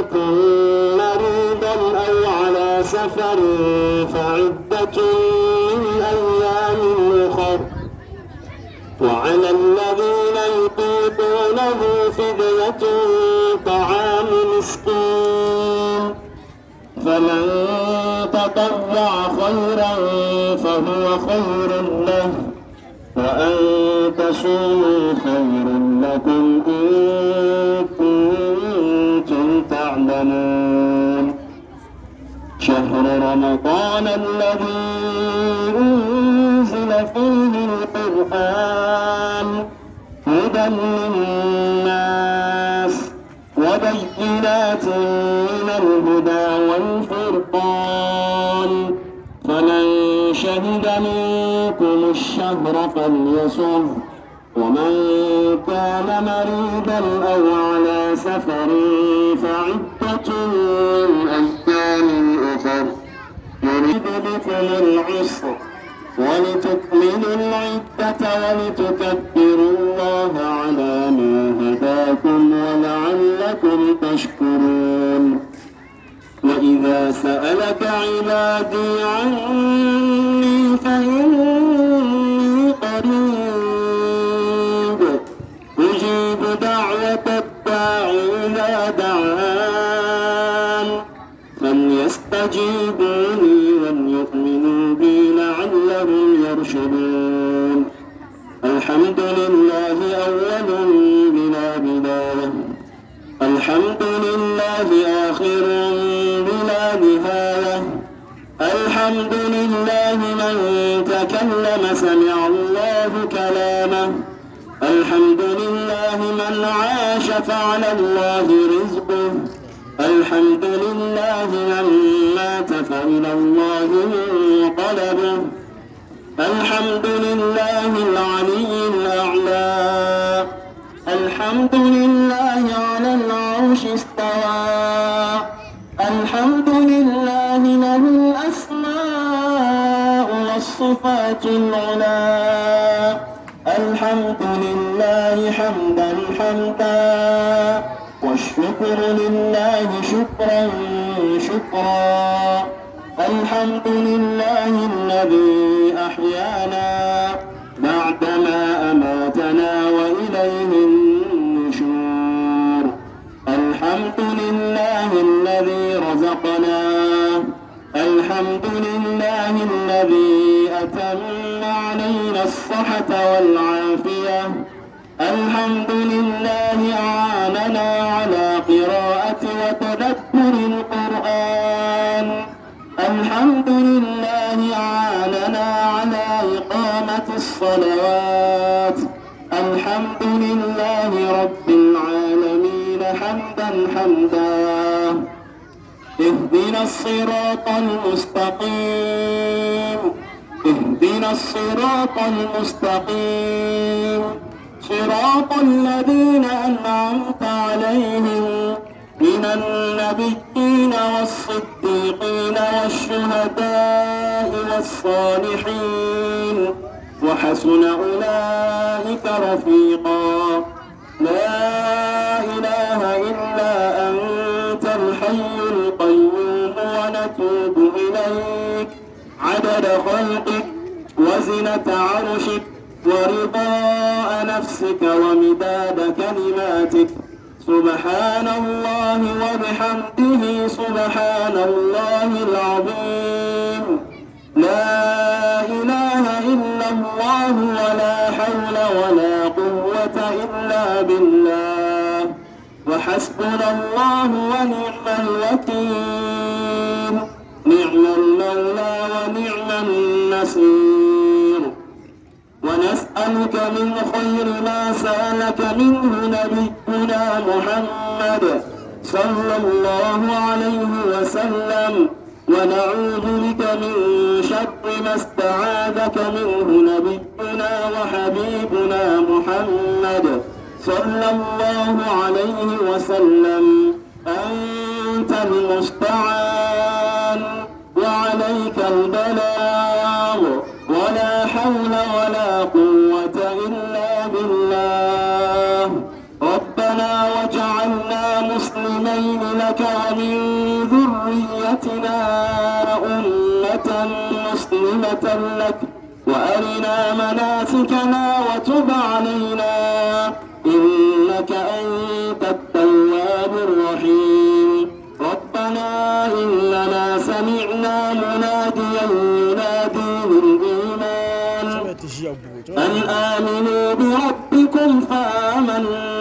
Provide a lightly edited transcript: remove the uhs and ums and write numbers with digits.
منكم مريضا أو على سفر فعدة من أيام أخر وعلى الذين يطيقونه فدية طعام مسكين فمن تطوع خيرا فهو خير له وأن تصوموا خير لكم إن كنتم تعلمون شهر رمضان الذي أنزل فيه القرآن هدى للناس وبينات من الهدى والفرقان فمن شهد منكم الشهر فليصم ومن كان مريضا أو على سفر فعدة من أيام أخر يريد بكم العسر ولتكملوا العدة ولتكبروا الله على ما هداكم ولعلكم تشكرون وإذا سألك عبادي عني فإني قريب أجيب دعوة الداع إذا دعان فليستجيبوا لي وليؤمنوا بي لعلهم يرشدون الحمد لله أول بلا بداية الحمد لله آخر بلا نهاية الحمد لله من تكلم سمع الله كلامه الحمد لله من عاش فعلى الله رزقه الحمد لله من مات فإلى الله منقلبه الحمد لله العلي الأعلى الحمد لله على العرش استوى الحمد لله له الأسماء والصفات العلى الحمد لله حمدا حمدا والشكر لله شكرا شكرا الحمد لله الذي أحيانا بعدما أماتنا وإليه النشور الحمد لله الذي رزقنا الحمد لله الذي أتم علينا الصحة والعافية الحمد لله أعاننا على قراءة وتدبر القرآن الحمد لله أعاننا على إقامة الصلوات الحمد لله رب العالمين حمدا حمدا اهدنا الصراط المستقيم اهدنا الصراط المستقيم صراط الذين أنعمت عليهم من النبيين والصديقين والشهداء والصالحين وحسن أولئك رفيقا لا إله إلا أنت الحي القيوم ونتوب إليك عدد خلقك وزنة عرشك ورضاء نفسك ومداد كلماتك سبحان الله وبحمده سبحان الله العظيم لا إله إلا الله ولا حول ولا قوة إلا بالله وحسبنا الله ونعم الوكيل نعم المولى ونعم النصير ونسألك من خير ما سألك منه نبينا محمد صلى الله عليه وسلم ونعوذ بك من شر ما استعاذك منه نبينا وحبيبنا محمد صلى الله عليه وسلم أنت المستعان وعليك البلاغ ولا حول ولا قوة إلا بالله ربنا واجعلنا مسلمين لك لك ومن ذريتنا أمة مسلمة لك وأرنا مناسكنا وتب علينا إنك أنت التواب الرحيم ربنا إننا سمعنا مناديا ينادي للإيمان أن آمنوا بربكم فآمنا